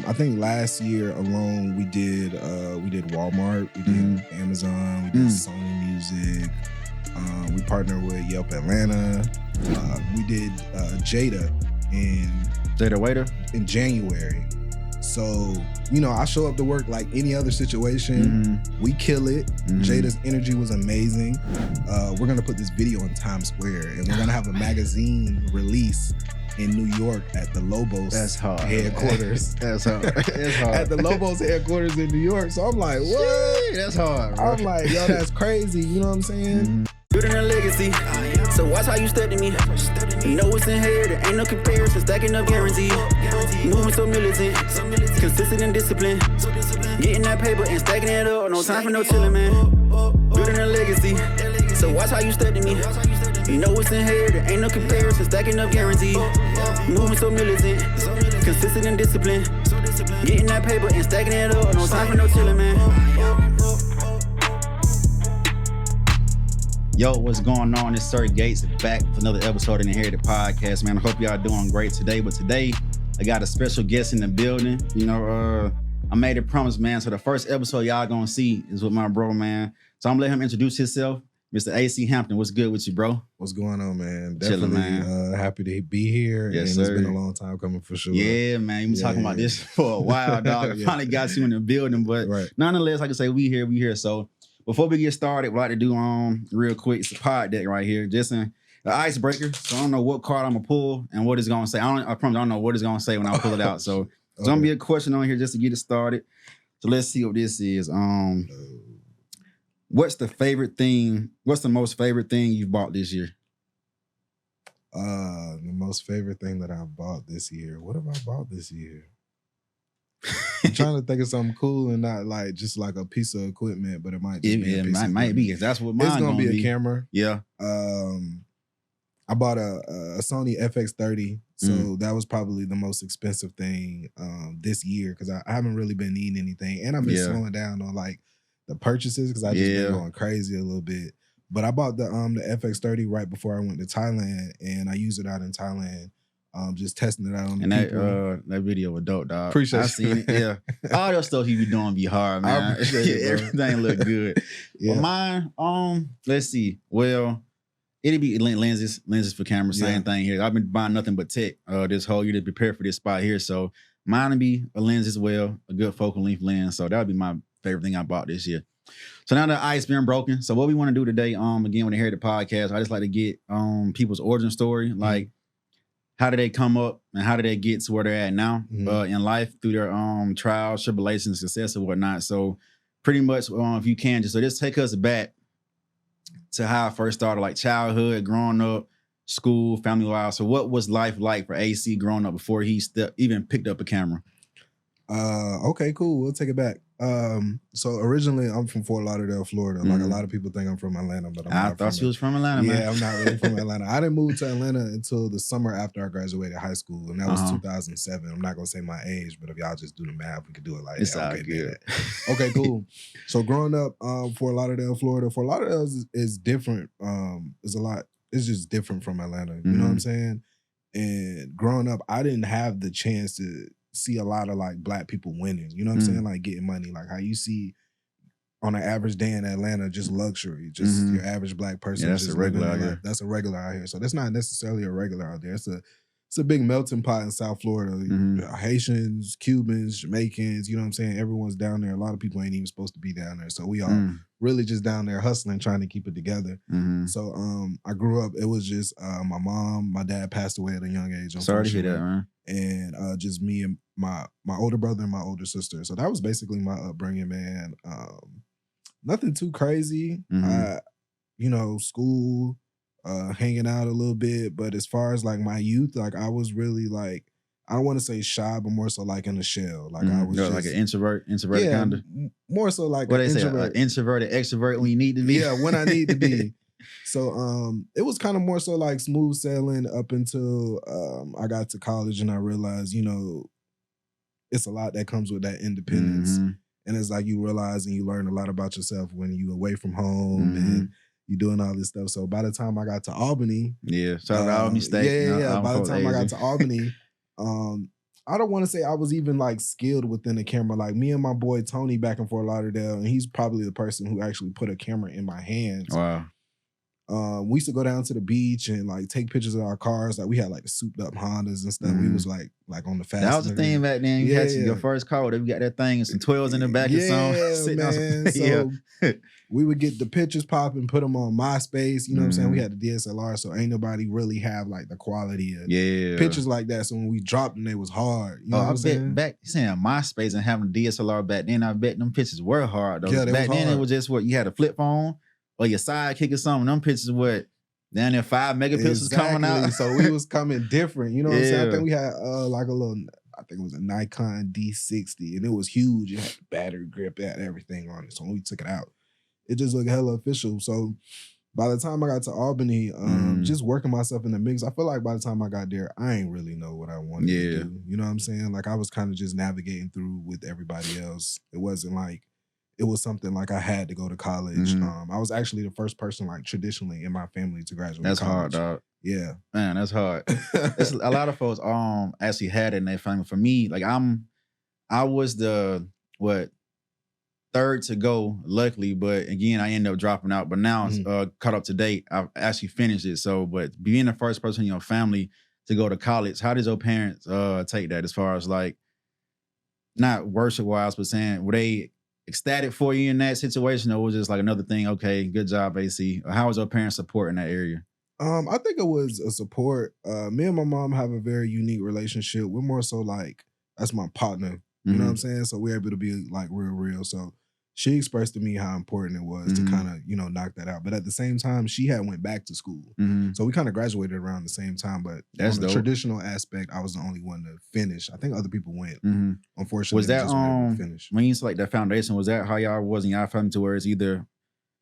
I think last year alone we did Walmart, we did Amazon, we did Sony Music. We partnered with Yelp Atlanta. We did Jada Waiter in January. So, you know, I show up to work like any other situation. We kill it. Jada's energy was amazing. We're going to put this video in Times Square, and we're going to have a magazine release in New York at the Lobos headquarters. That's hard. That's hard. At the Lobos headquarters in New York. So I'm like, what? That's hard, bro. I'm like, yo, that's crazy. You know what I'm saying? Building a legacy, so watch how you step to me. You know it's inherited, ain't no comparison, stacking up guaranteed. Moving so militant, consistent and disciplined. Getting that paper and stacking it up, no time for no chilling, man. Building a legacy, so watch how you step to me. You know it's inherited, ain't no comparison, stacking up guaranteed. Moving so militant, consistent and disciplined. Getting that paper and stacking it up, no time for no chilling, man. Yo, what's going on? It's Sir Gates back with another episode of the Inherited Podcast, man. I hope y'all doing great today. But today, I got a special guest in the building. You know, I made a promise, man. So the first episode y'all gonna see is with my bro, man. So I'm gonna let him introduce himself. Mr. AC Hampton, what's good with you, bro? What's going on, man? Chilling, Definitely man. Happy to be here. Yes, and sir. It's been a long time coming for sure. Yeah, man. You've been talking about this for a while, dog. I finally got you in the building. But nonetheless, like I say, we here. So before we get started, we'd like to do real quick, it's a pod deck right here. Just the icebreaker. So I don't know what card I'm gonna pull and what it's gonna say. I promise I don't know what it's gonna say when I pull it out. So it's gonna be a question on here just to get it started. So let's see what this is. What's the most favorite thing you've bought this year? The most favorite thing that I've bought this year. What have I bought this year? I'm trying to think of something cool and not like just like a piece of equipment, but it might just be a piece of might be. That's what mine it's gonna be. A camera. Yeah. I bought a Sony FX30, so that was probably the most expensive thing this year because I haven't really been needing anything, and I've been slowing down on like the purchases because I just been going crazy a little bit. But I bought the FX30 right before I went to Thailand, and I used it out in Thailand. Just testing it out on the people. That video was dope, dog. Appreciate I seen it. Yeah, all that stuff he be doing be hard, man. I appreciate it, Everything look good. But mine, let's see. Well, it'd be lenses for camera. Same thing here. I've been buying nothing but tech this whole year to prepare for this spot here. So mine would be a lens as well, a good focal length lens. So that would be my favorite thing I bought this year. So now the ice been broken. So what we want to do today, again, with the Inherited Podcast, I just like to get people's origin story, like. How did they come up and how did they get to where they're at now in life through their trials, tribulations, success, and whatnot? So pretty much, if you can, just take us back to how I first started, like childhood, growing up, school, family-wise. So what was life like for AC growing up before he even picked up a camera? Okay, cool. We'll take it back. So originally I'm from Fort Lauderdale, Florida. Like a lot of people think I'm from Atlanta, but I thought you was from Atlanta, man. Yeah, I'm not really from Atlanta. I didn't move to Atlanta until the summer after I graduated high school, and that was 2007. I'm not gonna say my age, but if y'all just do the math, we could do it like that. Okay, good. Okay, cool. So growing up, Fort Lauderdale, Florida. Fort Lauderdale is different. It's just different from Atlanta. You know what I'm saying? And growing up, I didn't have the chance to see a lot of like black people winning, you know what I'm saying? Like getting money, like how you see on an average day in Atlanta, just luxury, just your average black person. Yeah, that's just a regular out living here. That's a regular out here. So that's not necessarily a regular out there. It's a big melting pot in South Florida. Haitians, Cubans, Jamaicans, you know what I'm saying? Everyone's down there. A lot of people ain't even supposed to be down there. So we all really just down there hustling, trying to keep it together. So I grew up, it was just my mom, my dad passed away at a young age. Sorry to hear that, man. And just me and my older brother and my older sister. So that was basically my upbringing, man. Nothing too crazy. School, hanging out a little bit. But as far as like my youth, like I was really like, I don't want to say shy, but more so like in a shell. Like I was just, like an introvert kind of. More so like what an they introvert. Say, introverted, extrovert when you need to be. Yeah, when I need to be. So it was kind of more so like smooth sailing up until I got to college and I realized, you know, it's a lot that comes with that independence. And it's like you realize and you learn a lot about yourself when you away from home and you doing all this stuff. So by the time I got to Albany. Yeah, shout out to Albany State. Yeah. By the time I got to Albany, I don't want to say I was even like skilled within the camera. Like me and my boy Tony back in Fort Lauderdale, and he's probably the person who actually put a camera in my hands. Wow. We used to go down to the beach and like take pictures of our cars. Like we had like the souped up Hondas and stuff. We was like on the fast. That was the thing back then. You had your first car. You got that thing and some 12s in the back or something. Man. So we would get the pictures popping, put them on MySpace. You know what I'm saying? We had the DSLR, so ain't nobody really have like the quality of pictures like that. So when we dropped them, they was hard. You know what I'm saying? Back saying MySpace and having the DSLR back then, I bet them pictures were hard though. Yeah, back then it was just what you had a flip phone or your sidekick or something. Them pictures were down there 5 megapixels coming out. So we was coming different. You know what I'm saying? I think we had like a little, I think it was a Nikon D60 and it was huge. It had the battery grip, it had everything on it. So when we took it out, it just looked hella official. So by the time I got to Albany, just working myself in the mix, I feel like by the time I got there, I ain't really know what I wanted to do. You know what I'm saying? Like I was kind of just navigating through with everybody else. It wasn't like, it was something like I had to go to college. I was actually the first person like traditionally in my family to graduate That's college. Hard, dog. Yeah. Man, that's hard. It's, a lot of folks actually had it in their family. For me, like I was the, third to go, luckily, but again, I ended up dropping out. But now it's caught up to date. I've actually finished it. So, but being the first person in your family to go to college, how did your parents take that as far as like, not worship-wise, but saying, were they ecstatic for you in that situation, or was it just like another thing? Okay, good job, AC. How was your parents' support in that area? I think it was a support. Me and my mom have a very unique relationship. We're more so like, that's my partner. You know what I'm saying? So we're able to be like real. So she expressed to me how important it was to kind of, knock that out. But at the same time, she had went back to school. So we kind of graduated around the same time. But that's on the dope. Traditional aspect, I was the only one to finish. I think other people went. Unfortunately, was that just weren't able to finish. When you say like that foundation, was that how y'all was in y'all family to where it's either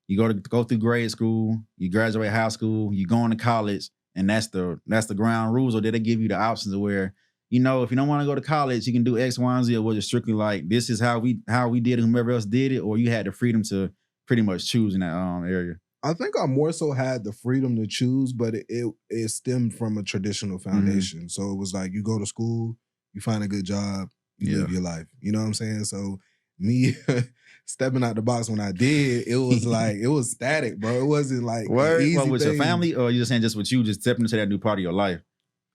you go through grade school, you graduate high school, you go into college, and that's the ground rules, or did they give you the options of where, if you don't want to go to college, you can do X, Y, and Z, or was it strictly like, this is how we did it, whomever else did it, or you had the freedom to pretty much choose in that area? I think I more so had the freedom to choose, but it stemmed from a traditional foundation. So it was like, you go to school, you find a good job, you live your life. You know what I'm saying? So me stepping out the box when I did, it was like, it was static, bro. It wasn't like Word? Easy What, with thing. your family, or you just saying just with you, just stepping into that new part of your life?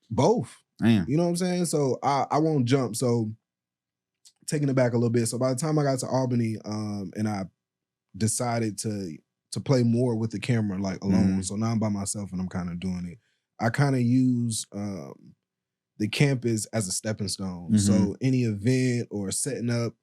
Both. Damn. You know what I'm saying? So I won't jump. So taking it back a little bit. So by the time I got to Albany, and I decided to play more with the camera, like alone. So now I'm by myself and I'm kind of doing it. I kind of use the campus as a stepping stone. So any event or setting up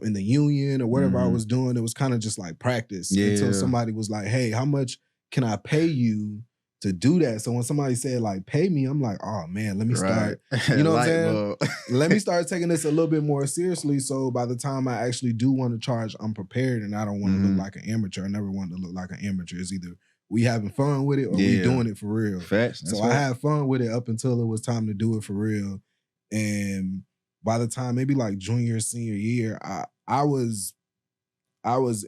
in the union or whatever I was doing, it was kind of just like practice until somebody was like, hey, how much can I pay you to do that? So when somebody said like, pay me, I'm like, oh man, let me start, you know what I'm saying? Let me start taking this a little bit more seriously. So by the time I actually do want to charge, I'm prepared and I don't want to look like an amateur. I never wanted to look like an amateur. It's either we having fun with it or we doing it for real. Facts. So I had fun with it up until it was time to do it for real. And by the time maybe like junior, senior year, I was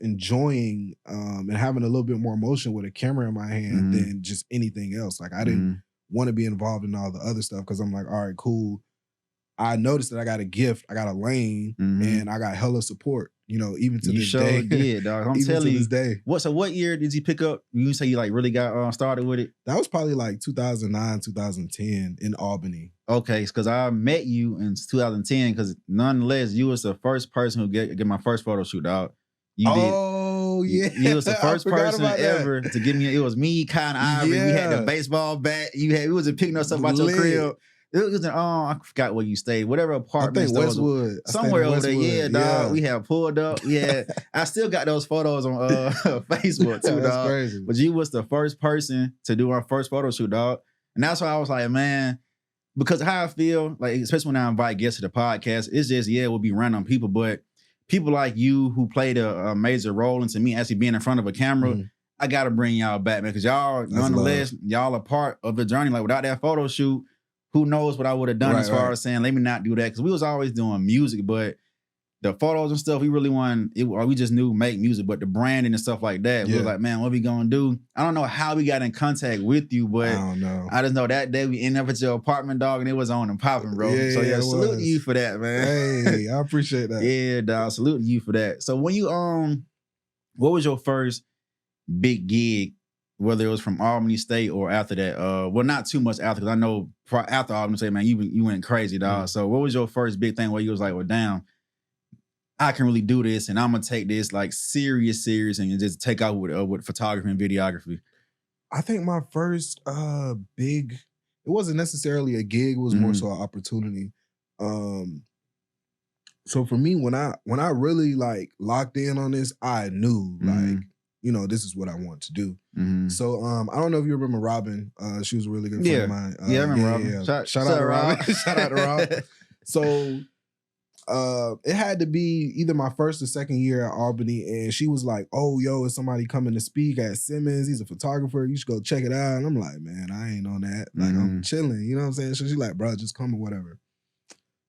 enjoying and having a little bit more emotion with a camera in my hand than just anything else. Like I didn't want to be involved in all the other stuff because I'm like, all right, cool. I noticed that I got a gift, I got a lane, and I got hella support. Even to this day. You sure did, dog. I'm telling you. This day. So what year did you pick up? You say you like really got started with it? That was probably like 2009, 2010 in Albany. Okay, because I met you in 2010. Because nonetheless, you was the first person who get my first photo shoot, dog. You did. Oh, yeah. You was the first person ever to give me. It was me, Kai, and Ivory. We had the baseball bat. We was picking us up out your crib. It was I forgot where you stayed. Whatever apartment. I think Westwood. Somewhere over there. Yeah, dog. We had pulled up. I still got those photos on Facebook too, that's dog. Crazy. But you was the first person to do our first photo shoot, dog. And that's why I was like, man, because how I feel, like, especially when I invite guests to the podcast, it's just, we'll be random people, but people like you who played a major role into me actually being in front of a camera, I got to bring y'all back, man, because y'all, nonetheless, y'all are part of the journey. Like, without that photo shoot, who knows what I would have done as far as saying, let me not do that. Because we was always doing music, but the photos and stuff, we really we just knew make music, but the branding and stuff like that, we were like, man, what we gonna do? I don't know how we got in contact with you, but I don't know. I just know that day we ended up at your apartment, dog, and it was on and popping, bro. Yeah, so salute to you for that, man. Hey, I appreciate that. Yeah, dog, salute to you for that. So when you what was your first big gig, whether it was from Albany State or after that? Well, not too much after, because I know after Albany State, man, you went crazy, dog. So what was your first big thing where you was like, well, damn, I can really do this, and I'm gonna take this like serious, and just take out with photography and videography? I think my first big, it wasn't necessarily a gig, it was more so an opportunity. So for me, when I really like locked in on this, I knew like, you know, this is what I want to do. So I don't know if you remember Robin. She was a really good friend of mine. I remember Robin. Yeah. Shout out to Robin. Shout out to Robin. So it had to be either my first or second year at Albany, and she was like, oh, yo, is somebody coming to speak at Simmons? He's a photographer. You should go check it out. And I'm like, man, I ain't on that. Like, I'm chilling. You know what I'm saying? So she's like, bro, just come or whatever.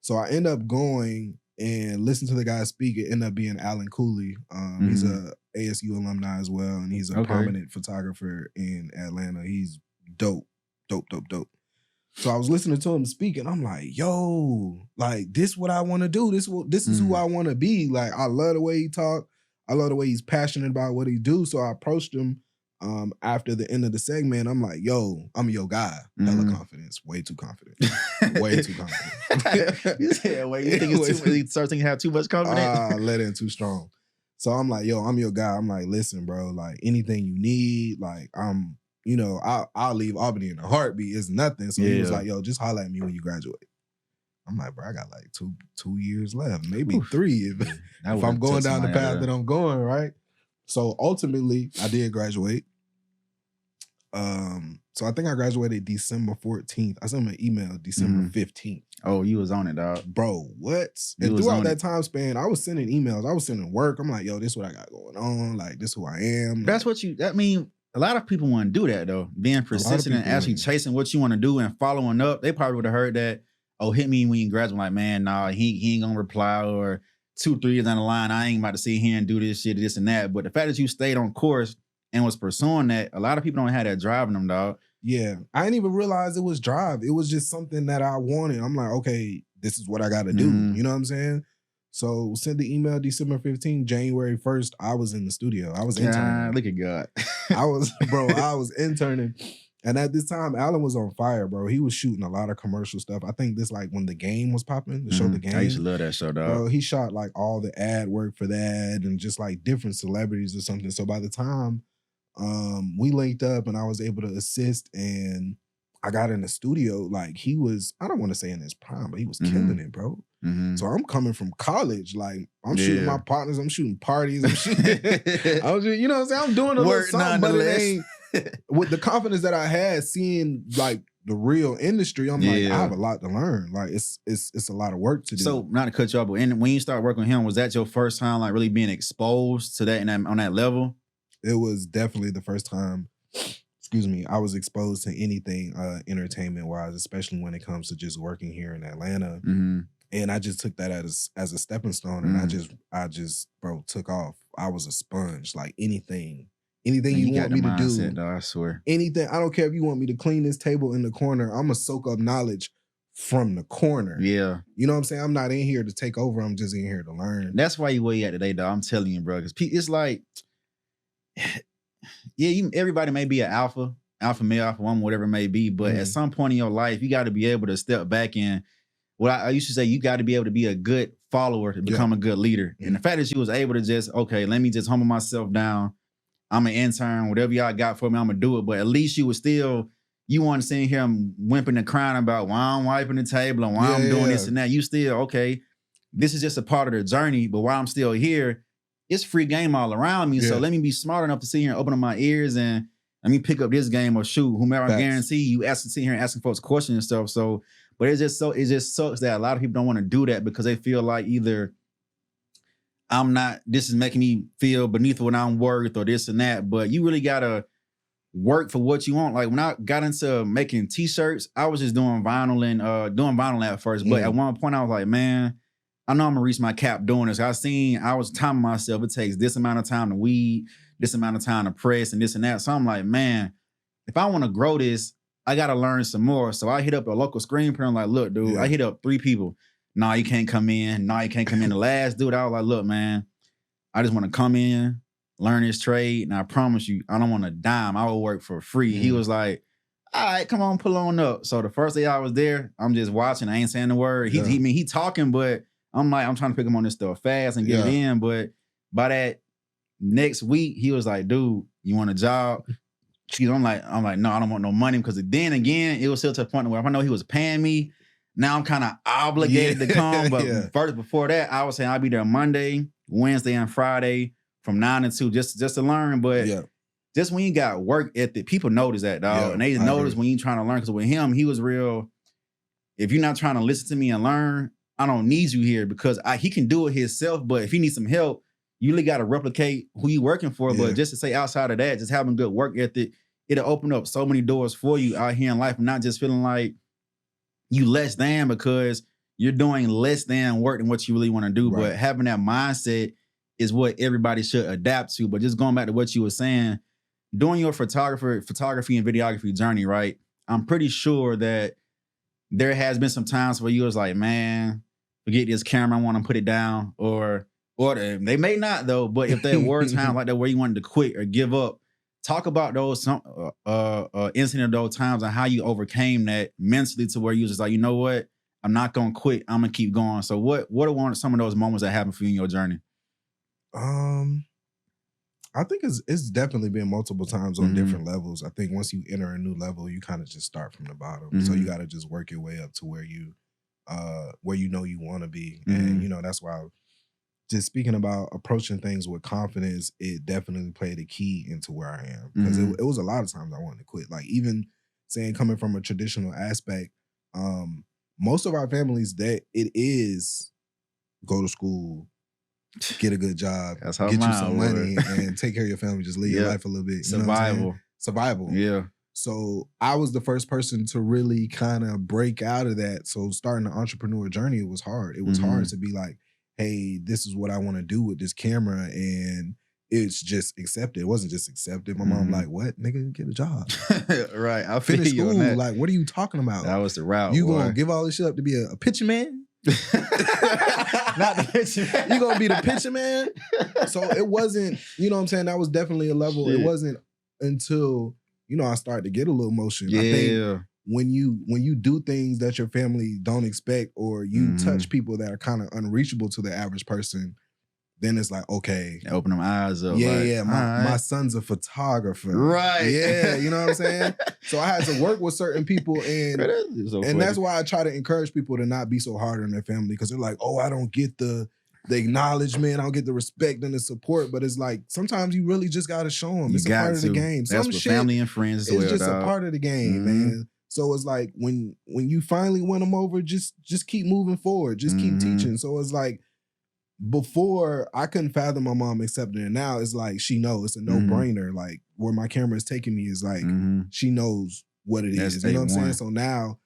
So I end up going and listen to the guy speak. It ended up being Alan Cooley. He's a ASU alumni as well, and he's a prominent photographer in Atlanta. He's dope. So I was listening to him speak, and I'm like, yo, like, this what I want to do. This is who I want to be. Like, I love the way he talk. I love the way he's passionate about what he do. So I approached him after the end of the segment. I'm like, yo, I'm your guy. Hella confidence. Way too confident. Way too confident. You said, wait, you think it's too, you start thinking you have too much confidence? Let in too strong. So I'm like, yo, I'm your guy. I'm like, listen, bro, like, anything you need, like, you know, I'll leave Albany in a heartbeat. It's nothing. So he was like, yo, just holler at me when you graduate. I'm like, bro, I got like two years left, maybe 3 if I'm going down the path that I'm going, right? So ultimately, I did graduate. So I think I graduated December 14th. I sent him an email December 15th. Oh, you was on it, dog. Bro, what? And throughout that time span, I was sending emails. I was sending work. I'm like, yo, this is what I got going on. Like, this is who I am. That's what a lot of people want to do that, though. Being persistent and actually chasing what you want to do and following up. They probably would have heard that, oh, hit me when you graduate. Like, man, nah, he ain't gonna reply. Or 2-3 years down the line, I ain't about to sit here and do this shit, this and that. But the fact that you stayed on course and was pursuing that, a lot of people don't have that drive in them, dog. Yeah. I didn't even realize it was drive. It was just something that I wanted. I'm like, okay, this is what I got to do. You know what I'm saying? So sent the email December 15th, January 1st, I was in the studio. I was interning. Look at God. I was interning. And at this time, Alan was on fire, bro. He was shooting a lot of commercial stuff. I think this like when The Game was popping, the show The Game. I used to love that show, dog. Bro, he shot like all the ad work for that and just like different celebrities or something. So by the time we linked up and I was able to assist and I got in the studio, like he was, I don't want to say in his prime, but he was killing it, bro. So I'm coming from college, like I'm shooting my partners, I'm shooting parties, I'm shooting, you know what I'm saying? I'm doing a little something, but it ain't with the confidence that I had seeing like the real industry. I'm like, I have a lot to learn. Like it's a lot of work to do. So not to cut you off, but when you start working with him, was that your first time like really being exposed to that and on that level? It was definitely the first time, I was exposed to anything entertainment wise, especially when it comes to just working here in Atlanta. And I just took that as a stepping stone, and I just bro took off. I was a sponge. Like anything you want me to do, though, I swear. Anything. I don't care if you want me to clean this table in the corner. I'm gonna soak up knowledge from the corner. Yeah, you know what I'm saying. I'm not in here to take over. I'm just in here to learn. That's why you where you at today, dog. I'm telling you, bro. Because it's like, everybody may be an alpha male, alpha woman, whatever it may be, but at some point in your life, you got to be able to step back and. Well, I used to say you got to be able to be a good follower to become a good leader. And the fact that you was able to just, okay, let me just humble myself down. I'm an intern. Whatever y'all got for me, I'm going to do it. But at least you was still, you weren't sitting here whimpering and crying about why I'm wiping the table and why I'm doing this and that. You still, okay, this is just a part of the journey. But while I'm still here, it's free game all around me. So let me be smart enough to sit here and open up my ears and let me pick up this game or shoot whomever. I guarantee you sit here and asking folks questions and stuff. So, but it just sucks that a lot of people don't want to do that because they feel like either this is making me feel beneath what I'm worth or this and that. But you really gotta work for what you want. Like when I got into making t-shirts, I was just doing vinyl at first. But at one point I was like, man, I know I'm gonna reach my cap doing this. I was timing myself. It takes this amount of time to weed, this amount of time to press, and this and that. So I'm like, man, if I want to grow this, I gotta learn some more. So I hit up a local screen printer. Like, look, dude, I hit up 3 people. No, you can't come in. No, you can't come in. The last dude, I was like, look, man, I just want to come in, learn this trade, and I promise you, I don't want a dime. I will work for free. He was like, all right, come on, pull on up. So the first day I was there, I'm just watching. I ain't saying the word. He talking, but I'm like, I'm trying to pick him on this stuff fast and get it in. But by that next week, he was like, dude, you want a job? I'm like, no, I don't want no money. Because then again, it was still to the point where I know he was paying me. Now I'm kind of obligated to come. But first, before that, I was saying I'll be there Monday, Wednesday, and Friday from 9 to 2 just to learn. But just when you got work ethic, people notice that, dog. And they notice when you trying to learn. Because with him, he was real. If you're not trying to listen to me and learn, I don't need you here because he can do it himself. But if he needs some help, you really got to replicate who you working for. But just to say outside of that, just having good work ethic, it'll open up so many doors for you out here in life. Not just feeling like you less than because you're doing less than work than what you really want to do. But having that mindset is what everybody should adapt to. But just going back to what you were saying, doing your photography and videography journey, right? I'm pretty sure that there has been some times where you was like, man, forget this camera, I want to put it down. Or they may not though, but if there were times like that where you wanted to quit or give up, talk about those incident of those times and how you overcame that mentally to where you was just like, you know what? I'm not gonna quit. I'm gonna keep going. So what are some of those moments that happened for you in your journey? I think it's definitely been multiple times on different levels. I think once you enter a new level, you kind of just start from the bottom. So you got to just work your way up to where you know you want to be. And you know, that's why just speaking about approaching things with confidence, it definitely played a key into where I am. Because it was a lot of times I wanted to quit. Like even saying coming from a traditional aspect, most of our families, that it is go to school, get a good job, get you some money, and take care of your family. Just live your life a little bit. Survival. Yeah. So I was the first person to really kind of break out of that. So starting the entrepreneur journey, it was hard. It was hard to be like, hey, this is what I want to do with this camera. And it's just accepted. It wasn't just accepted. My mom like, what? Nigga, get a job. Right. I finish school. Like, what are you talking about? That was the route. You gonna give all this shit up to be a picture man? Not the picture man. You gonna be the picture man? So it wasn't, you know what I'm saying? That was definitely a level. Shit. It wasn't until, you know, I started to get a little motion. I think when you do things that your family don't expect, or you touch people that are kind of unreachable to the average person, then it's like, okay. Open them eyes up. My son's a photographer. Right. Yeah, you know what I'm saying? So I had to work with certain people, and that's why I try to encourage people to not be so hard on their family, because they're like, oh, I don't get the acknowledgement, I don't get the respect and the support. But it's like, sometimes you really just got to show them. It's a part of the game. That's what family and friends do. It's just a part of the game, man. So it's like, when you finally win them over, just keep moving forward. Just keep teaching. So it's like, before, I couldn't fathom my mom accepting it. Now it's like, she knows. It's a no-brainer. Like, where my camera is taking me is like, she knows what it is. You know what I'm saying? So now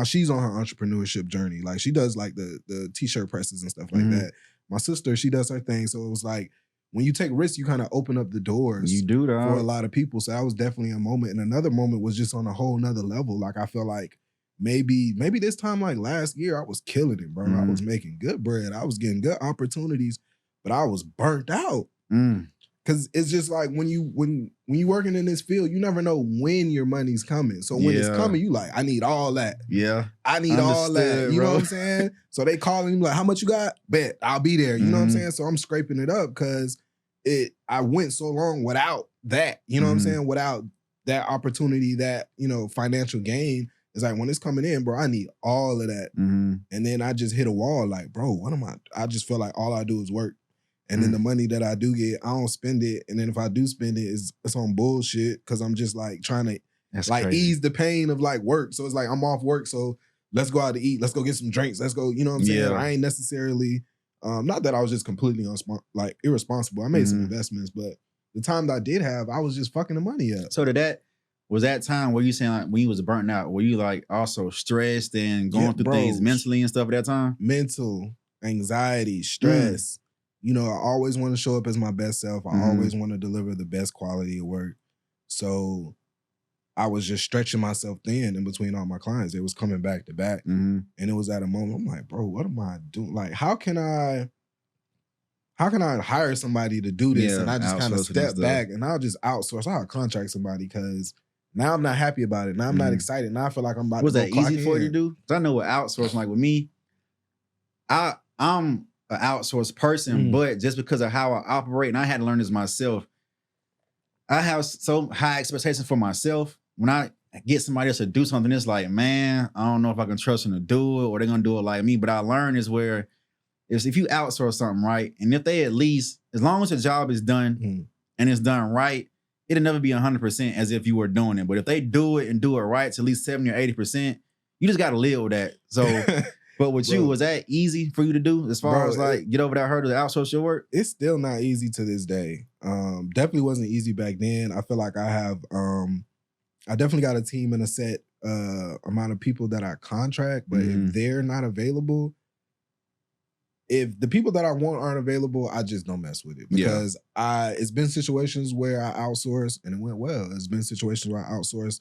she's on her entrepreneurship journey. Like, she does like the t-shirt presses and stuff like that. My sister, she does her thing. So it was like, when you take risks, you kind of open up the doors. You do, dog. For a lot of people. So that was definitely a moment. And another moment was just on a whole nother level. Like, I feel like maybe this time, like last year, I was killing it, bro. I was making good bread. I was getting good opportunities, but I was burnt out. Cause it's just like, when you working in this field, you never know when your money's coming. So when it's coming, you like, I need all that. Yeah. I need all that. You know what I'm saying? So they calling me like, how much you got? Bet, I'll be there. You know what I'm saying? So I'm scraping it up, because I went so long without that. You know what I'm saying? Without that opportunity, that, you know, financial gain. It's like, when it's coming in, bro, I need all of that. And then I just hit a wall, like, bro, what am I just feel like all I do is work. And then the money that I do get, I don't spend it. And then if I do spend it, it's on bullshit, because I'm just like trying to ease the pain of like work. So it's like, I'm off work, so let's go out to eat. Let's go get some drinks. Let's go, you know what I'm saying? I ain't necessarily, not that I was just completely irresponsible. I made some investments, but the time that I did have, I was just fucking the money up. So did that, was that time where you saying like when you was burnt out, were you like also stressed and going through things mentally and stuff at that time? Mental, anxiety, stress. You know, I always want to show up as my best self. I always want to deliver the best quality of work. So I was just stretching myself thin in between all my clients. It was coming back to back. And it was at a moment, I'm like, bro, what am I doing? Like, how can I hire somebody to do this? And I just kind of step back and I'll just outsource. I'll contract somebody because now I'm not happy about it. Now I'm not excited. Now I feel like I'm about to go. Was that easy for you to do? Because I know what outsourcing, like with me, I'm an outsourced person, but just because of how I operate, and I had to learn this myself, I have so high expectations for myself. When I get somebody else to do something, it's like, man, I don't know if I can trust them to do it or they're going to do it like me. But I learned is where if you outsource something, right, and if they at least, as long as the job is done and it's done right, it'll never be 100% as if you were doing it. But if they do it and do it right to at least 70 or 80%, you just got to live with that. So, but with you, was that easy for you to do as far as like get over that hurdle to outsource your work? It's still not easy to this day. Definitely wasn't easy back then. I feel like I have, I definitely got a team and a set amount of people that I contract, but if they're not available, if the people that I want aren't available, I just don't mess with it because it's been situations where I outsourced and it went well. It's been situations where I outsourced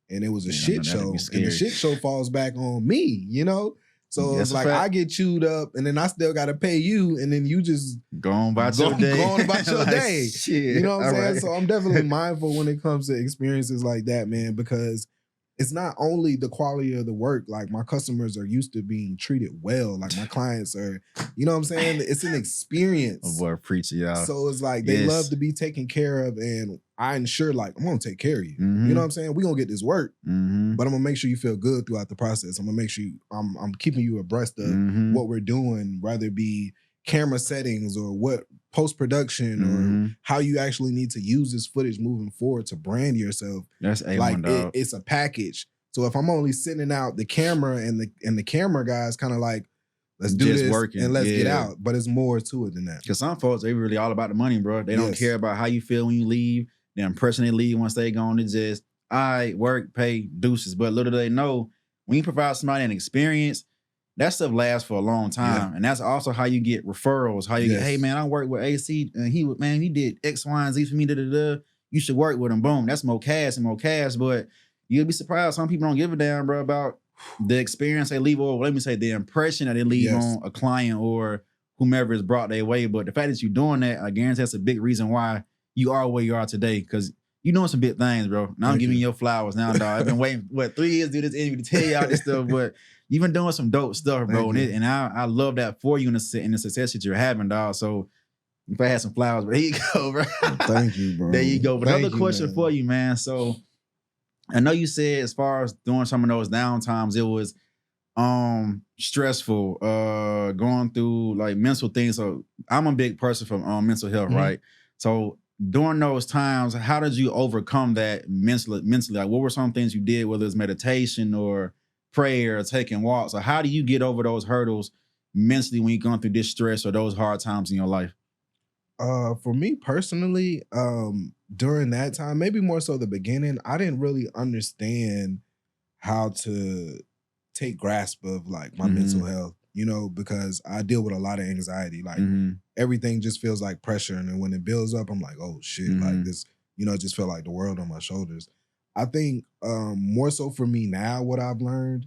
and it was a shit show, and the shit show falls back on me, you know? So it's like I get chewed up and then I still got to pay you and then you just go on about your day. Like, day. Shit. You know what I'm saying? Right. So I'm definitely mindful when it comes to experiences like that, man, because it's not only the quality of the work. Like my customers are used to being treated well. Like my clients are, you know what I'm saying? It's an experience. Boy, preacher, y'all. So it's like they love to be taken care of, and I ensure like I'm gonna take care of you. You know what I'm saying? We're gonna get this work, but I'm gonna make sure you feel good throughout the process. I'm gonna make sure I'm keeping you abreast of what we're doing, whether it be camera settings or what post-production or how you actually need to use this footage moving forward to brand yourself. That's A1, like dog. It's a package. So if I'm only sending out the camera and the camera guys kind of like, let's do this and let's get out. But it's more to it than that. Because some folks, they really all about the money, bro. They don't care about how you feel when you leave. The impression they leave once they gone, it's just, all right, work, pay, deuces. But little do they know, when you provide somebody an experience, that stuff lasts for a long time. Yeah. And that's also how you get referrals, how you get, hey, man, I worked with AC, and he did X, Y, and Z for me, You should work with him. Boom. That's more cash and more cash. But you'll be surprised. Some people don't give a damn, bro, about the experience they leave, or let me say the impression that they leave on a client or whomever is brought their way. But the fact that you're doing that, I guarantee that's a big reason why you are where you are today. Because you're doing some big things, bro. Now I'm giving you your flowers now, dog. I've been waiting, 3 years to do this interview to tell y'all this stuff, but you've been doing some dope stuff, bro. And I love that for you in the success that you're having, dog. So if I had some flowers, but here you go, bro. Thank you, bro. There you go. But another question for you, man. So I know you said as far as doing some of those downtimes, it was stressful, going through like mental things. So I'm a big person for mental health, right? So during those times, how did you overcome that mentally? Like, what were some things you did, whether it's meditation or prayer or taking walks? Or how do you get over those hurdles mentally when you're going through this stress or those hard times in your life? For me personally, during that time, maybe more so the beginning, I didn't really understand how to take grasp of like my mental health, you know, because I deal with a lot of anxiety. Like everything just feels like pressure. And then when it builds up, I'm like, oh shit, like this, you know, it just felt like the world on my shoulders. I think more so for me now, what I've learned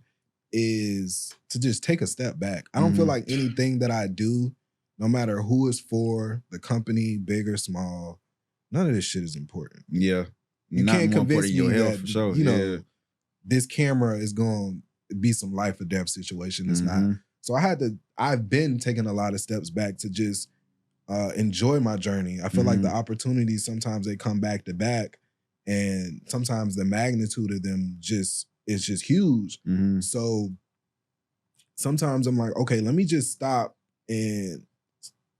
is to just take a step back. I don't feel like anything that I do, no matter who it's for, the company, big or small, none of this shit is important. Yeah. You can't convince me that, for sure. You know, this camera is going to be some life or death situation. It's not. So I've been taking a lot of steps back to just enjoy my journey. I feel like the opportunities, sometimes they come back to back, and sometimes the magnitude of them is just huge. So sometimes I'm like, okay, let me just stop and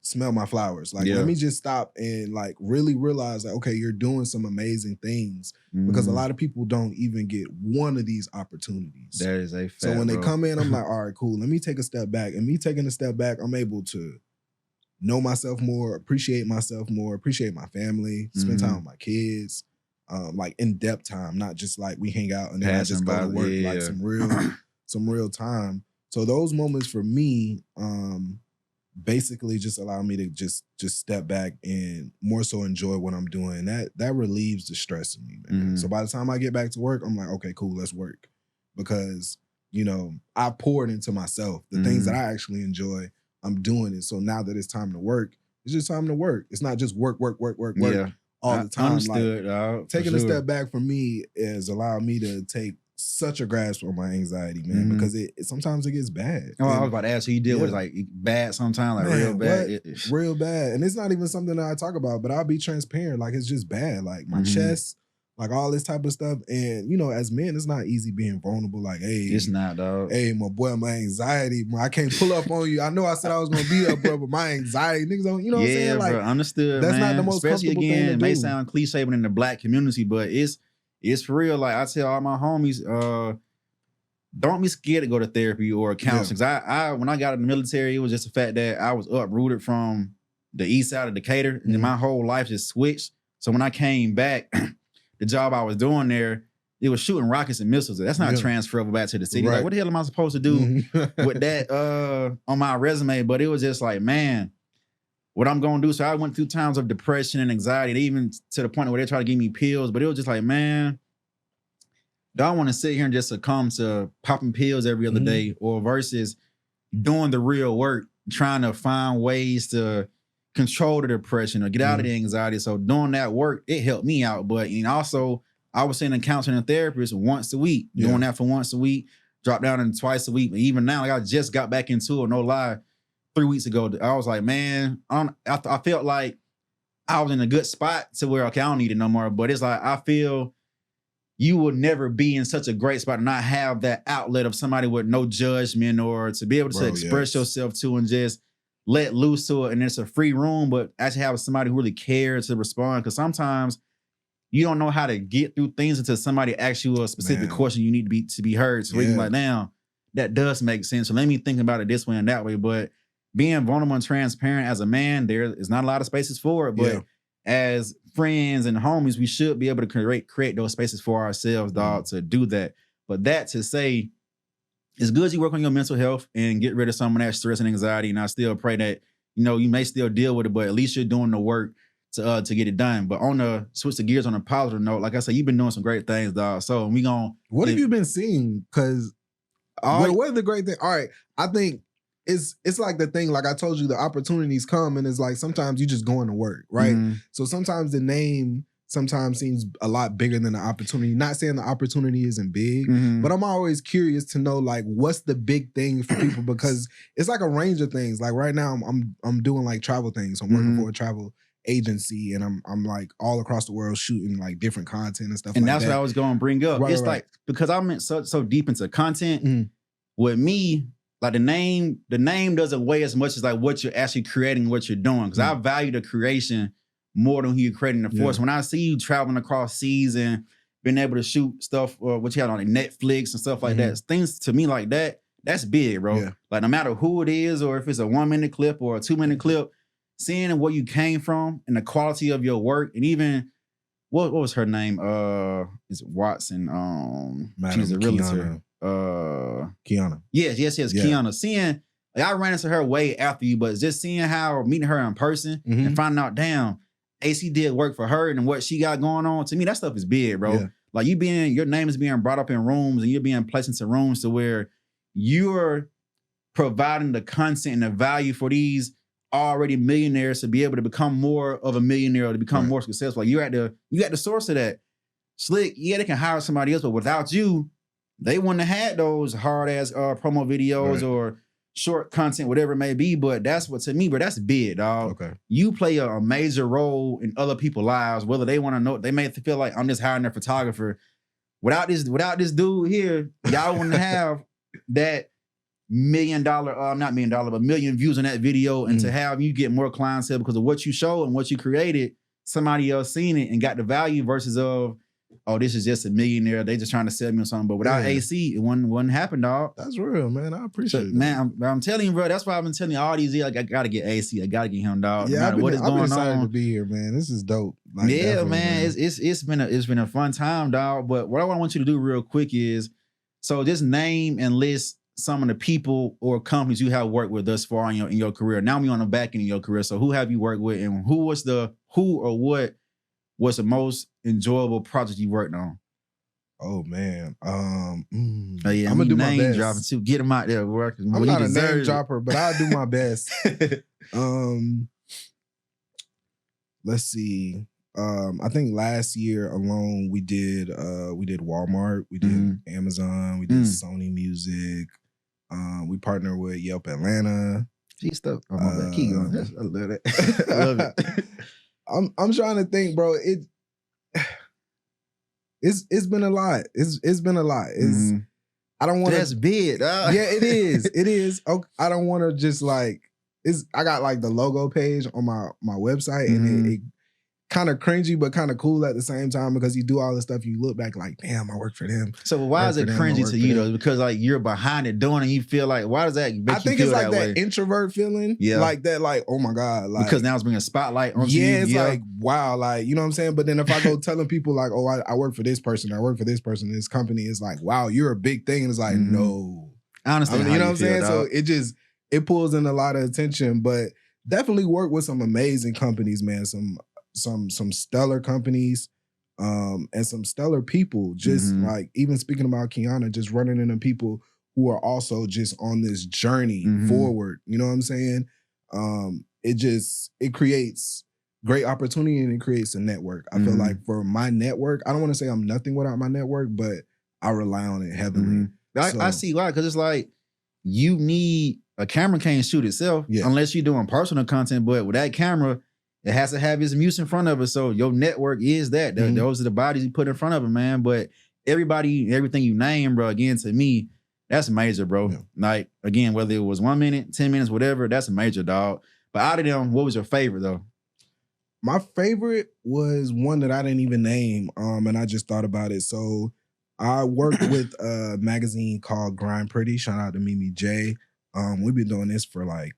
smell my flowers. Like, let me just stop and like really realize that, okay, you're doing some amazing things, because a lot of people don't even get one of these opportunities. There is a fact, so when they come in, I'm like, all right, cool. Let me take a step back. And me taking a step back, I'm able to know myself more, appreciate myself more, appreciate my family, spend time with my kids, like in-depth time, not just like we hang out and then I just go to work, like some real time. So those moments for me, basically just allow me to just step back and more so enjoy what I'm doing. That relieves the stress in me, man. So by the time I get back to work, I'm like, okay, cool, let's work. Because, I poured into myself. The things that I actually enjoy, I'm doing it. So now that it's time to work, it's just time to work. It's not just work all the time. Understood, taking a step back for me is allowed me to take such a grasp on my anxiety, man, because it sometimes it gets bad. Oh, I was about to ask you deal with like bad sometimes, like real bad. Real bad. And it's not even something that I talk about, but I'll be transparent. Like it's just bad. Like my chest, like all this type of stuff. And as men, it's not easy being vulnerable. Like, hey, it's not, dog. Hey, my boy, my anxiety, I can't pull up on you. I know I said I was gonna be up, bro, but my anxiety, niggas don't, what I'm saying? Like, bro, understood. That's man. not the most Especially comfortable again, thing to it may do. sound cliche, but in the Black community, but it's for real. Like I tell all my homies, don't be scared to go to therapy or counseling. I when I got in the military, it was just the fact that I was uprooted from the east side of Decatur, and my whole life just switched. So when I came back, the job I was doing there, it was shooting rockets and missiles. That's not transferable back to the city. Like, what the hell am I supposed to do with that on my resume? But it was just like, man, what I'm gonna do. So I went through times of depression and anxiety, even to the point where they tried to give me pills. But it was just like, man, do I want to sit here and just succumb to popping pills every other day, or versus doing the real work, trying to find ways to control the depression or get out of the anxiety? So doing that work, it helped me out. But also, I was seeing a counselor and therapist once a week, doing that for once a week, drop down to twice a week. But even now, like I just got back into it, no lie, 3 weeks ago. I was like, man, I felt like I was in a good spot to where, okay, I don't need it no more. But it's like, I feel you will never be in such a great spot and not have that outlet of somebody with no judgment, or to be able to express yourself to and just let loose to it. And it's a free room, but actually have somebody who really cares to respond. Because sometimes you don't know how to get through things until somebody asks you a specific question you need to be heard. So you're like, now that does make sense. So let me think about it this way and that way. But being vulnerable and transparent as a man, there is not a lot of spaces for it. But as friends and homies, we should be able to create those spaces for ourselves, dog, to do that. But that to say, it's good you work on your mental health and get rid of some of that stress and anxiety. And I still pray that, you may still deal with it, but at least you're doing the work to get it done. But on the switch the gears on a positive note, like I said, you've been doing some great things, dog. So we gonna. What have you been seeing? Because what are the great things? All right, I think it's like the thing, like I told you, the opportunities come, and it's like sometimes you just going to work, right? So sometimes the name sometimes seems a lot bigger than the opportunity. Not saying the opportunity isn't big, but I'm always curious to know, like, what's the big thing for people? Because it's like a range of things. Like right now, I'm doing like travel things. I'm working for a travel agency, and I'm like all across the world shooting like different content and stuff. And that's what I was going to bring up. It's like, because I'm so deep into content with me. Like the name doesn't weigh as much as like what you're actually creating, what you're doing. Because I value the creation more than who you're creating the force. When I see you traveling across seas and being able to shoot stuff, what you had on like Netflix and stuff like that, things to me like that, that's big, bro. Like no matter who it is, or if it's a 1-minute clip or a 2-minute clip, seeing where you came from and the quality of your work, and even what was her name? Is Watson? She's a realtor. Kiana. Yes, Kiana. Seeing, like, I ran into her way after you, but just seeing how, meeting her in person and finding out, damn, AC did work for her and what she got going on. To me, that stuff is big, bro. Like your name is being brought up in rooms, and you're being placed into rooms to where you're providing the content and the value for these already millionaires to be able to become more of a millionaire, or to become more successful. Like you at the source of that. Slick, they can hire somebody else, but without you, they wouldn't have had those hard ass promo videos or short content, whatever it may be. But that's what, to me, bro, that's big, dog. Okay. You play a major role in other people's lives, whether they want to know, they may feel like I'm just hiring their photographer. Without this dude here, y'all wouldn't have that $1 million, not $1 million, but 1 million views on that video, and to have you get more clientele because of what you showed and what you created, somebody else seen it and got the value versus of, oh, this is just a millionaire, they just trying to sell me or something. But without AC, it wouldn't happen, dog. That's real, man. I appreciate it. Man, I'm telling you, bro, that's why I've been telling you all these years, like, I gotta get AC, I gotta get him, dog. Yeah, I've been excited to be here, man. This is dope. Like, yeah, man. It's been a fun time, dog. But what I want you to do real quick is, so just name and list some of the people or companies you have worked with thus far in your career. Now we on the back end of your career. So who have you worked with, and who was the most enjoyable project you worked on? Oh man. Oh yeah, I'm gonna do my name best. dropping too. Get him out there, bro. I'm not a name dropper, but I'll do my best. Let's see. I think last year alone we did Walmart, we did Amazon, we did Sony Music. We partnered with Yelp Atlanta. Geez, stuff. Oh my bad. Keep going. I love it. I love it. I'm trying to think, bro. It's been a lot. It's been a lot. I don't want to. That's big. Yeah, it is. It is. Okay, I don't want to just like. I got like the logo page on my website, and it kind of cringy, but kind of cool at the same time, because you do all this stuff, you look back like, damn, I work for them. So why is it cringy to you though? Because like you're behind it doing it, and you feel like, why does that make you feel that way? I think it's like that introvert feeling. Yeah. Like that, like, oh my God. Like, because now it's bringing a spotlight on you. Yeah, it's like, wow, like, you know what I'm saying? But then if I go telling people like, oh, I work for this person, I work for this person, this company, it's like, wow, you're a big thing. And it's like, no. I understand. You know what I'm saying? Dog. So it pulls in a lot of attention, but definitely work with some amazing companies, man. Some stellar companies, and some stellar people. Just like, even speaking about Kiana, just running into people who are also just on this journey forward. You know what I'm saying? It creates great opportunity, and it creates a network. I feel like for my network, I don't want to say I'm nothing without my network, but I rely on it heavily. I see why, because it's like, you need a camera can't shoot itself unless you're doing personal content, but with that camera, it has to have its muse in front of it. So your network is that. Those are the bodies you put in front of it, man. But everything you name, bro, again, to me, that's major, bro. Yeah. Like, again, whether it was 1 minute, 10 minutes, whatever, that's a major, dog. But out of them, what was your favorite, though? My favorite was one that I didn't even name, and I just thought about it. So I worked with a magazine called Grind Pretty. Shout out to Mimi J. We've been doing this for like,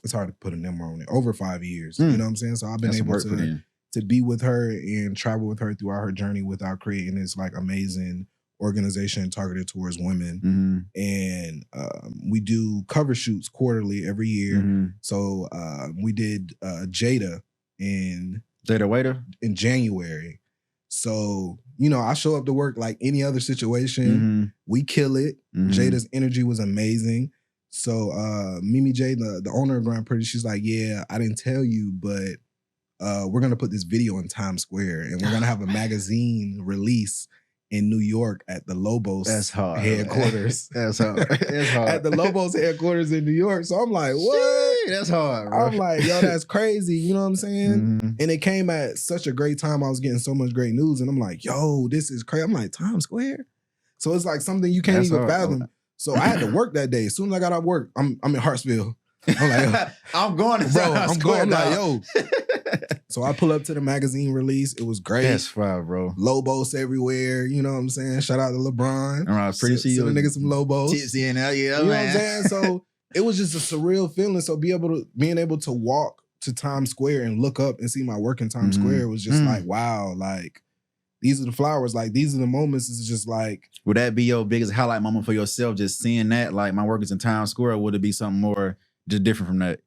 it's hard to put a number on it, over 5 years. You know what I'm saying? So I've been able to be with her and travel with her throughout her journey without creating this like amazing organization targeted towards women. And we do cover shoots quarterly every year. So we did Jada Waiter in January. So, you know, I show up to work like any other situation. We kill it. Jada's energy was amazing. So Mimi J, the owner of Grand Prix, she's like, yeah, I didn't tell you, but we're going to put this video in Times Square, and we're going to have a magazine release in New York at the Lobos headquarters. That's hard. That's hard. At the Lobos headquarters in New York. So I'm like, what? That's hard, bro. I'm like, yo, that's crazy. You know what I'm saying? And it came at such a great time. I was getting so much great news, and I'm like, yo, this is crazy. I'm like, Times Square? So it's like something you can't even fathom. So I had to work that day. As soon as I got out of work, I'm in Hartsville. I'm like, I'm going to bro. I'm going. I'm like, yo. So I pull up to the magazine release. It was great. That's fine, bro. Lobos everywhere. You know what I'm saying? Shout out to LeBron. All right, pretty sure the niggas some Lobos. Tipsy and that, yeah, you know what I'm saying? So it was just a surreal feeling. So being able to walk to Times Square and look up and see my work in Times Square was just like, wow, like, these are the flowers. Like, these are the moments. It's just like. Would that be your biggest highlight moment for yourself, just seeing that? Like, my work is in Times Square, or would it be something more just different from that?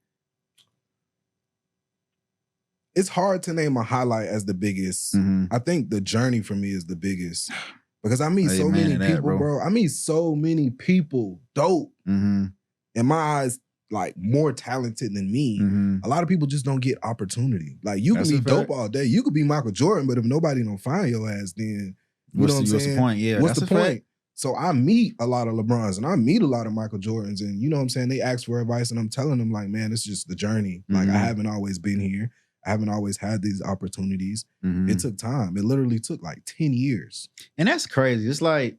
It's hard to name a highlight as the biggest. I think the journey for me is the biggest. Because I meet so many people, bro. I meet so many people, dope. In my eyes, like, more talented than me. A lot of people just don't get opportunity. Like, you can be dope all day. You could be Michael Jordan, but if nobody don't find your ass, then you know what I'm saying? What's the point? Yeah, what's the point? So I meet a lot of LeBrons and I meet a lot of Michael Jordans, and you know what I'm saying? They ask for advice and I'm telling them like, man, it's just the journey. Like, I haven't always been here. I haven't always had these opportunities. It took time. It literally took like 10 years. And that's crazy. It's like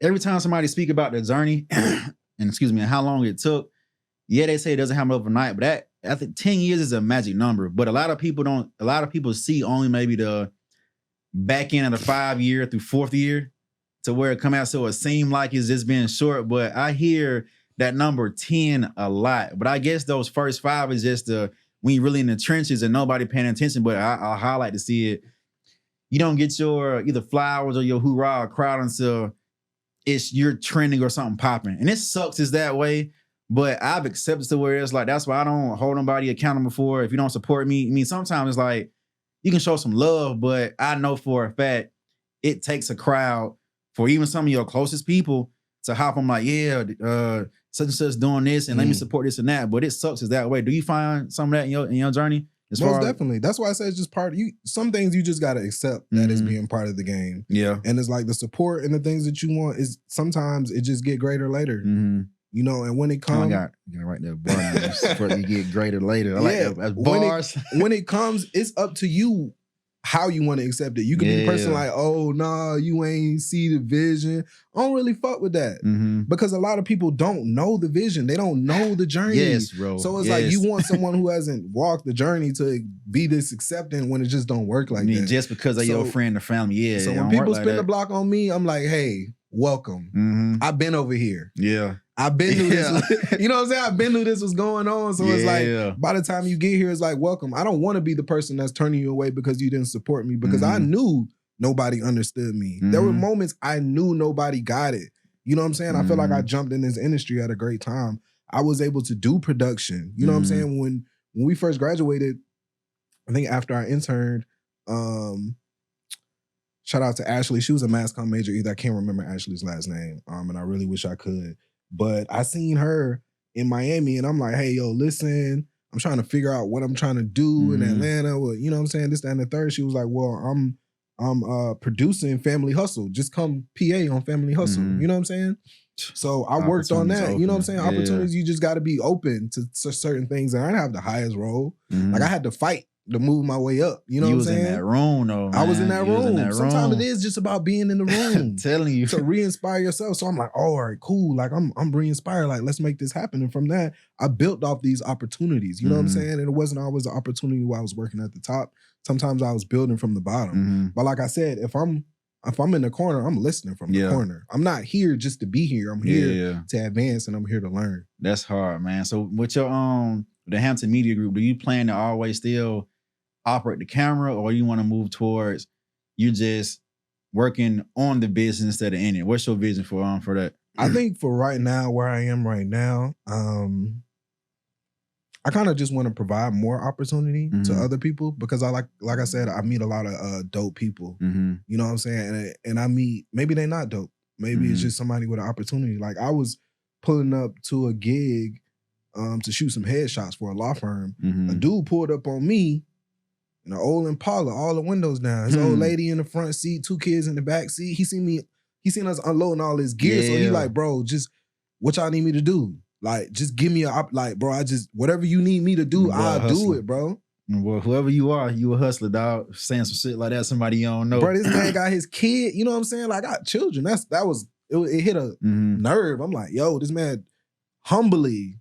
every time somebody speak about their journey and how long it took, yeah, they say it doesn't happen overnight, but I think 10 years is a magic number. But a lot of people see only maybe the back end of the 5 year through 4th year to where it come out. So it seemed like it's just been short, but I hear that number 10 a lot. But I guess those first 5 is just when you're really in the trenches and nobody paying attention, but I highlight to see it. You don't get your either flowers or your hoorah or crowd until you're trending or something popping. And it sucks it's that way, but I've accepted to where it's like, that's why I don't hold nobody accountable for if you don't support me. I mean, sometimes it's like, you can show some love, but I know for a fact it takes a crowd for even some of your closest people to hop on like, yeah, such and such doing this and let me support this and that. But it sucks it's that way. Do you find some of that in your journey? Most definitely. That's why I say it's just part of you. Some things you just got to accept that is being part of the game. Yeah. And it's like the support and the things that you want is sometimes it just get greater later. You know, and when it comes, I got right there, bar you get greater later. I like that. Bars. When it comes, it's up to you how you want to accept it. You could be the person like, oh, nah, you ain't see the vision. I don't really fuck with that. Because a lot of people don't know the vision. They don't know the journey. Yes, bro. So it's like you want someone who hasn't walked the journey to be this accepting when it just don't work like that. Just because of your friend or family, yeah. So when people spin the block on me, I'm like, hey, welcome. I've been over here. Yeah. I've been through this. You know what I'm saying? I've been through this was going on. So it's like, by the time you get here, it's like, welcome. I don't want to be the person that's turning you away because you didn't support me, because I knew nobody understood me. There were moments I knew nobody got it. You know what I'm saying? I feel like I jumped in this industry at a great time. I was able to do production. You know what I'm saying? When we first graduated, I think after I interned, shout out to Ashley. She was a mass comm major either. I can't remember Ashley's last name. And I really wish I could. But I seen her in Miami and I'm like, hey, yo, listen, I'm trying to figure out what I'm trying to do in Atlanta. Well, you know what I'm saying? This, that, and the third. She was like, well, I'm producing Family Hustle. Just come PA on Family Hustle. You know what I'm saying? So I worked on that. You know what I'm saying? Opportunities, you just got to be open to certain things. And I didn't have the highest role. Like I had to fight to move my way up. You know what I'm saying? You was in that room though, man. I was in that room. Sometimes it is just about being in the room. I'm telling you. To re-inspire yourself. So I'm like, oh, all right, cool. Like I'm re-inspired. Like, let's make this happen. And from that, I built off these opportunities. You know what I'm saying? And it wasn't always the opportunity while I was working at the top. Sometimes I was building from the bottom. But like I said, if I'm in the corner, I'm listening from the corner. I'm not here just to be here. I'm here to advance and I'm here to learn. That's hard, man. So with your the Hampton Media Group, do you plan to always still operate the camera, or you want to move towards you just working on the business instead of in it? What's your vision for that? I think for right now, where I am right now, I kind of just want to provide more opportunity to other people, because I like I said, I meet a lot of dope people. You know what I'm saying? And I meet, maybe they're not dope. Maybe it's just somebody with an opportunity. Like I was pulling up to a gig to shoot some headshots for a law firm. A dude pulled up on me in an old Impala, all the windows down. His old lady in the front seat, 2 kids in the back seat. He seen us unloading all his gear. So he like, bro, just what y'all need me to do? Like, just give me bro, whatever you need me to do, I'll do it, bro. Well, whoever you are, you a hustler, dog. Saying some shit like that, somebody you don't know. Bro, this man got his kid, you know what I'm saying? Like, I got children. It hit a nerve. I'm like, yo, this man humbly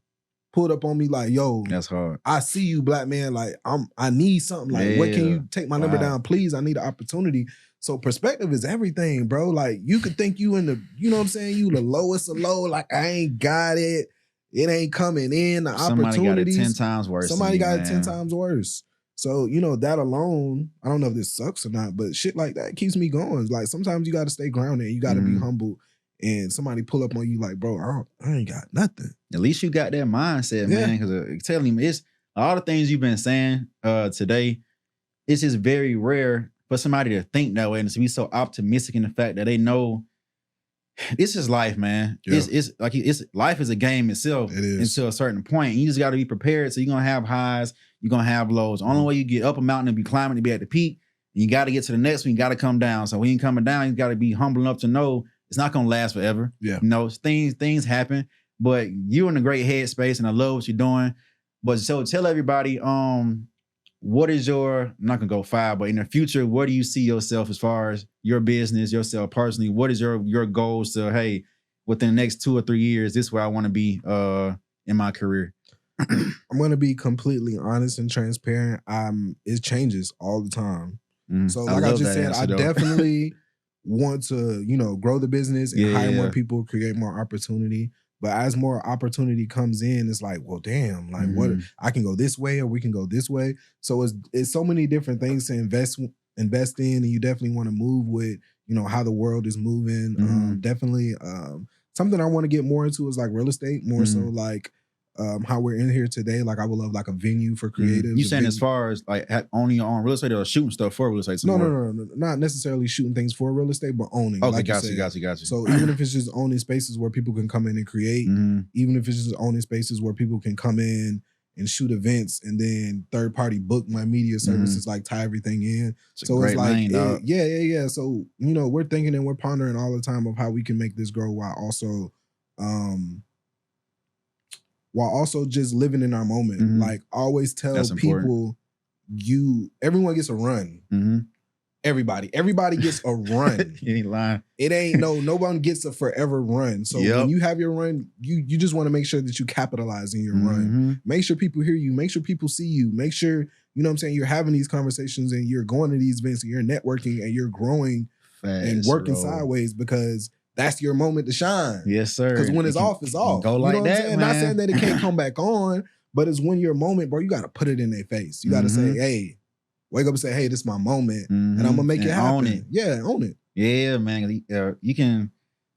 pulled up on me like, yo, that's hard. I see you, black man. Like, I need something. Like, what can you take my number down, please? I need an opportunity. So perspective is everything, bro. Like, you could think you in the, you know what I'm saying? You the lowest of low. Like, I ain't got it. It ain't coming in. The somebody opportunities. Got it 10 times worse. Somebody got it 10 times worse. So, you know, that alone, I don't know if this sucks or not, but shit like that keeps me going. Like, sometimes you got to stay grounded. You got to be humble. And somebody pull up on you like, bro, I ain't got nothing. At least you got that mindset, man. Because telling him, it's all the things you've been saying today, it's just very rare for somebody to think that way and to be so optimistic in the fact that they know this is life, man. Yeah. It's life is a game itself. It is. Until a certain point. And you just got to be prepared. So you're going to have highs, you're going to have lows. The only way you get up a mountain and be climbing to be at the peak, and you got to get to the next one, you got to come down. So when you're coming down, you got to be humble enough to know it's not going to last forever. Yeah. You know, things happen, but you're in a great headspace and I love what you're doing. But so tell everybody, what is I'm not going to go far, but in the future, where do you see yourself as far as your business, yourself personally? What is your goals to, hey, within the next 2 or 3 years, this is where I want to be in my career? I'm going to be completely honest and transparent. It changes all the time. So like I just said, I definitely want to, you know, grow the business and hire more people, create more opportunity. But as more opportunity comes in, it's like, well, damn, like what I can go this way or we can go this way. So it's so many different things to invest in, and you definitely want to move with, you know, how the world is moving. Definitely something I want to get more into is like real estate, more so like how we're in here today. Like I would love like a venue for creatives. You saying as far as like owning your own real estate or shooting stuff for real estate? No, not necessarily shooting things for real estate, but owning. Okay, like got you. So even if it's just owning spaces where people can come in and create, even if it's just owning spaces where people can come in and shoot events, and then third party book my media services, like tie everything in. So it's like, yeah. So, you know, we're thinking and we're pondering all the time of how we can make this grow while also just living in our moment. Like I always tell people, everyone gets a run. Everybody gets a run. You ain't lying. It ain't no one gets a forever run. So when you have your run, you just want to make sure that you capitalize in your run. Make sure people hear you. Make sure people see you. Make sure, you know what I'm saying, you're having these conversations and you're going to these events and you're networking and you're growing and working sideways, because that's your moment to shine. Yes, sir. Because when it's off, it's off. Go like that, man. Not saying that it can't come back on, but it's when your moment, bro, you got to put it in their face. You got to say, hey, wake up and say, hey, this is my moment, and I'm going to make it happen. Own it. Yeah, own it. Yeah, man. You can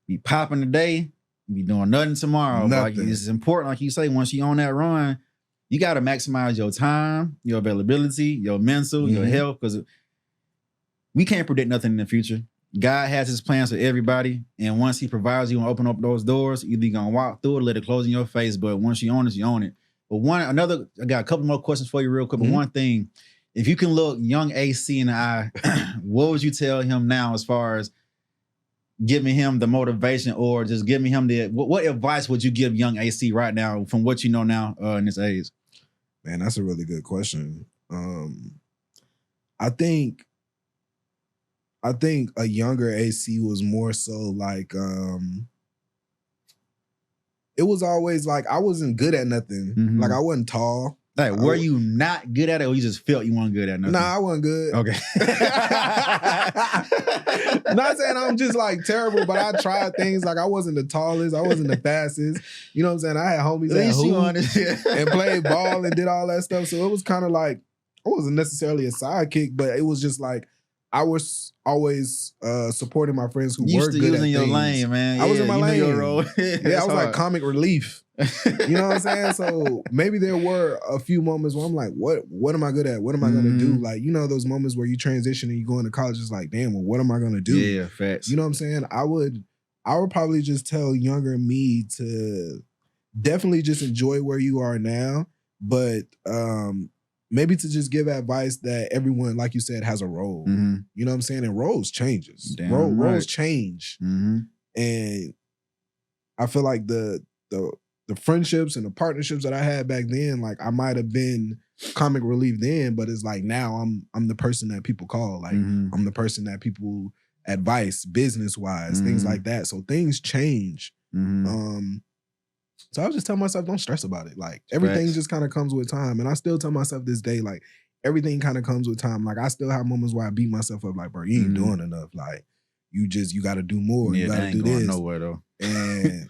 be popping today, be doing nothing tomorrow. Like, it's important, like you say, once you own that run, you got to maximize your time, your availability, your mental, your health, because we can't predict nothing in the future. God has his plans for everybody, and once he provides you and open up those doors, either you're gonna walk through it or let it close in your face. But once you own it, you own it. But I got a couple more questions for you real quick. But one thing, if you can look young AC in the eye, what would you tell him now as far as giving him the motivation, or just giving him what advice would you give young AC right now from what you know now in this age? Man, that's a really good question. I think a younger AC was more so like, it was always like I wasn't good at nothing. Like I wasn't tall. Like, were you not good at it, or you just felt you weren't good at nothing? Nah, I wasn't good. Okay. Not saying I'm just like terrible, but I tried things. Like I wasn't the tallest, I wasn't the fastest. You know what I'm saying? I had homies that hooped and played ball and did all that stuff. So it was kind of like, I wasn't necessarily a sidekick, but it was just like, I was always supporting my friends who were good at things. Your lane, man. I was in my lane. Your role. I was like comic relief. You know what I'm saying? So maybe there were a few moments where I'm like, what am I good at? What am I going to do? Like, you know, those moments where you transition and you go into college, it's like, damn, well, what am I going to do? Yeah, facts. You know what I'm saying? I would probably just tell younger me to definitely just enjoy where you are now, but maybe to just give advice that everyone, like you said, has a role. You know what I'm saying? And roles changes. Roles change. And I feel like the friendships and the partnerships that I had back then, like I might have been comic relief then, but it's like now I'm the person that people call. Like I'm the person that people advice business-wise, things like that. So things change. So I was just telling myself, don't stress about it. Like everything just kind of comes with time. And I still tell myself this day, like everything kind of comes with time. Like I still have moments where I beat myself up, like, bro, you ain't doing enough. Like you got to do more. Yeah, you got to do going this. Nowhere though. And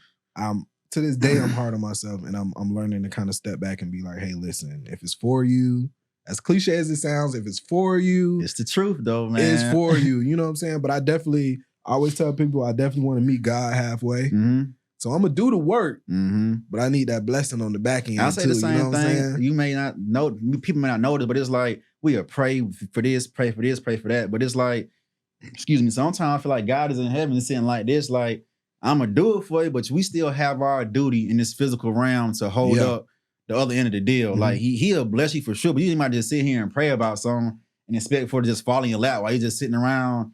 to this day, I'm hard on myself, and I'm learning to kind of step back and be like, hey, listen, if it's for you, as cliche as it sounds, if it's for you, it's the truth though, man. It's for you. You know what I'm saying? But I always tell people I definitely want to meet God halfway. So I'm gonna do the work, but I need that blessing on the back end. I'll say the same you know thing. You may not know, people may not know this, but it's like we pray for this, pray for this, pray for that. But it's like, excuse me, sometimes I feel like God is in heaven sitting like this, like I'm gonna do it for you, but we still have our duty in this physical realm to hold up the other end of the deal. Like he'll bless you for sure, but you might just sit here and pray about something and expect for it to just fall in your lap while you're just sitting around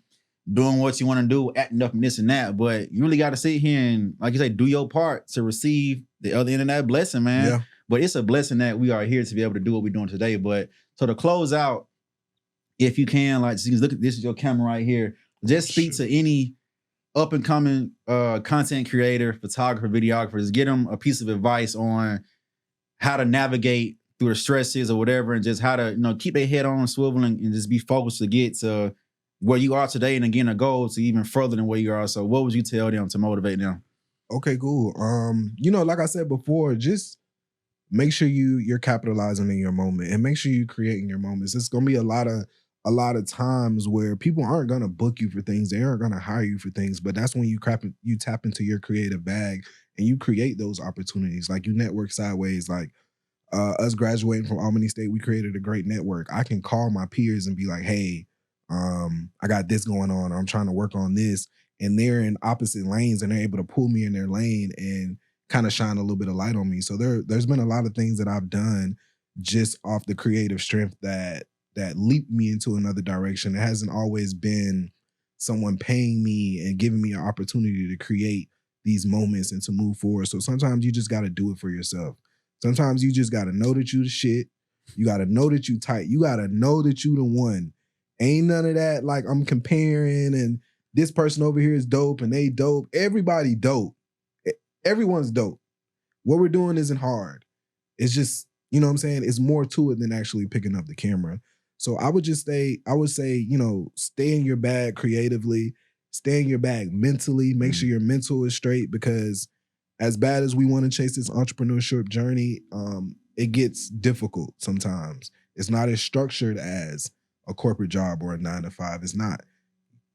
doing what you want to do, acting up and this and that. But you really got to sit here and, like you say, do your part to receive the other end of that blessing, man. Yeah. But it's a blessing that we are here to be able to do what we're doing today. But so to close out, if you can, like, look at this is your camera right here. Just speak to any up and coming content creator, photographer, videographers. Get them a piece of advice on how to navigate through the stresses or whatever, and just how to keep their head on swiveling and just be focused to get to where you are today, and again, a goal to even further than where you are. So what would you tell them to motivate them? Okay, cool. You know, like I said before, just make sure you're capitalizing in your moment and make sure you're creating your moments. It's gonna be a lot of times where people aren't gonna book you for things, they aren't gonna hire you for things, but that's when you tap into your creative bag and you create those opportunities. Like you network sideways. Like us graduating from Albany State, we created a great network. I can call my peers and be like, hey, I got this going on. I'm trying to work on this. And they're in opposite lanes and they're able to pull me in their lane and kind of shine a little bit of light on me. So there's been a lot of things that I've done just off the creative strength that leaped me into another direction. It hasn't always been someone paying me and giving me an opportunity to create these moments and to move forward. So sometimes you just got to do it for yourself. Sometimes you just got to know that you the shit. You got to know that you tight. You got to know that you the one. Ain't none of that like I'm comparing and this person over here is dope and they dope. Everybody dope. Everyone's dope. What we're doing isn't hard. It's just, you know what I'm saying? It's more to it than actually picking up the camera. So I would say, you know, stay in your bag creatively, stay in your bag mentally, make sure your mental is straight, because as bad as we want to chase this entrepreneurship journey, it gets difficult sometimes. It's not as structured as a corporate job or a 9-to-5. It's not.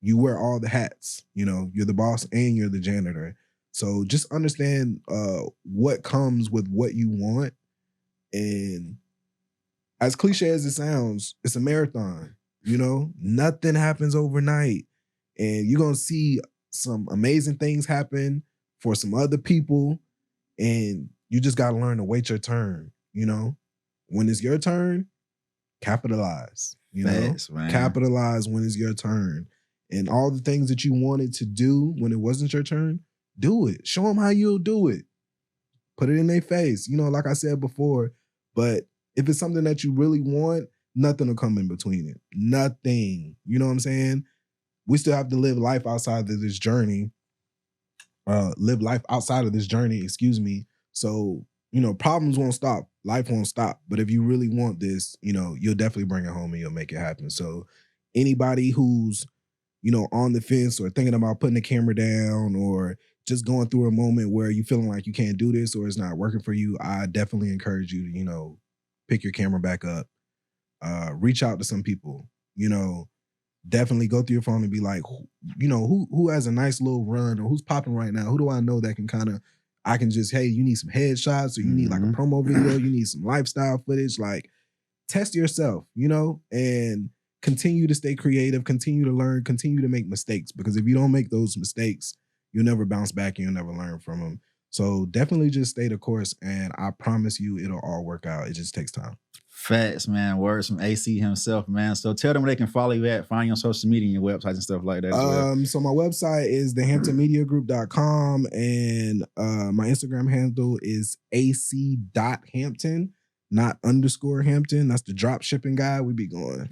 You wear all the hats, you know, you're the boss and you're the janitor. So just understand what comes with what you want. And as cliche as it sounds, it's a marathon, you know, nothing happens overnight. And you're going to see some amazing things happen for some other people. And you just got to learn to wait your turn, you know. When it's your turn, capitalize, you know. Capitalize when it's your turn. And all the things that you wanted to do when it wasn't your turn, do it. Show them how you'll do it. Put it in their face. You know, like I said before, but if it's something that you really want, nothing will come in between it. Nothing. You know what I'm saying? We still have to live life outside of this journey. Excuse me. So, you know, problems won't stop. Life won't stop. But if you really want this, you know, you'll definitely bring it home and you'll make it happen. So anybody who's, you know, on the fence or thinking about putting the camera down or just going through a moment where you feeling like you can't do this or it's not working for you, I definitely encourage you to, you know, pick your camera back up, reach out to some people, you know, definitely go through your phone and be like, you know, who has a nice little run or who's popping right now? Who do I know that can I can just, hey, you need some headshots or you need like a promo video, you need some lifestyle footage, like test yourself, you know, and continue to stay creative, continue to learn, continue to make mistakes, because if you don't make those mistakes, you'll never bounce back and you'll never learn from them. So definitely just stay the course and I promise you it'll all work out. It just takes time. Facts, man. Words from AC himself, man. So tell them where they can follow you at, find you on social media and your websites and stuff like that as well. So my website is thehamptonmediagroup.com and my Instagram handle is ac.hampton, not _Hampton. That's the drop shipping guy. We be going.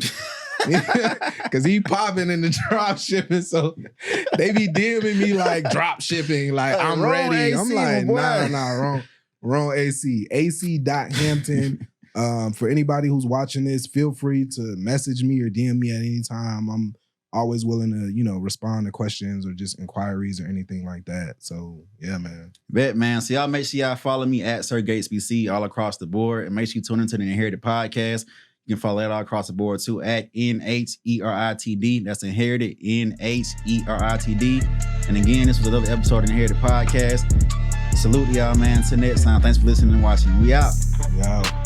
Because he popping in the drop shipping, so they be DMing me like drop shipping, like I'm ready. AC, I'm like, wrong AC. AC.Hampton. For anybody who's watching this, feel free to message me or DM me at any time. I'm always willing to, you know, respond to questions or just inquiries or anything like that. So yeah, man. Bet, man. So y'all make sure y'all follow me at Sir Gates BC all across the board, and make sure you tune into the Inherited Podcast. You can follow that all across the board too at NHERITD. That's Inherited, NHERITD. And again, this was another episode of the Inherited Podcast. Salute y'all, man. Till next time. Thanks for listening and watching. We out. We out.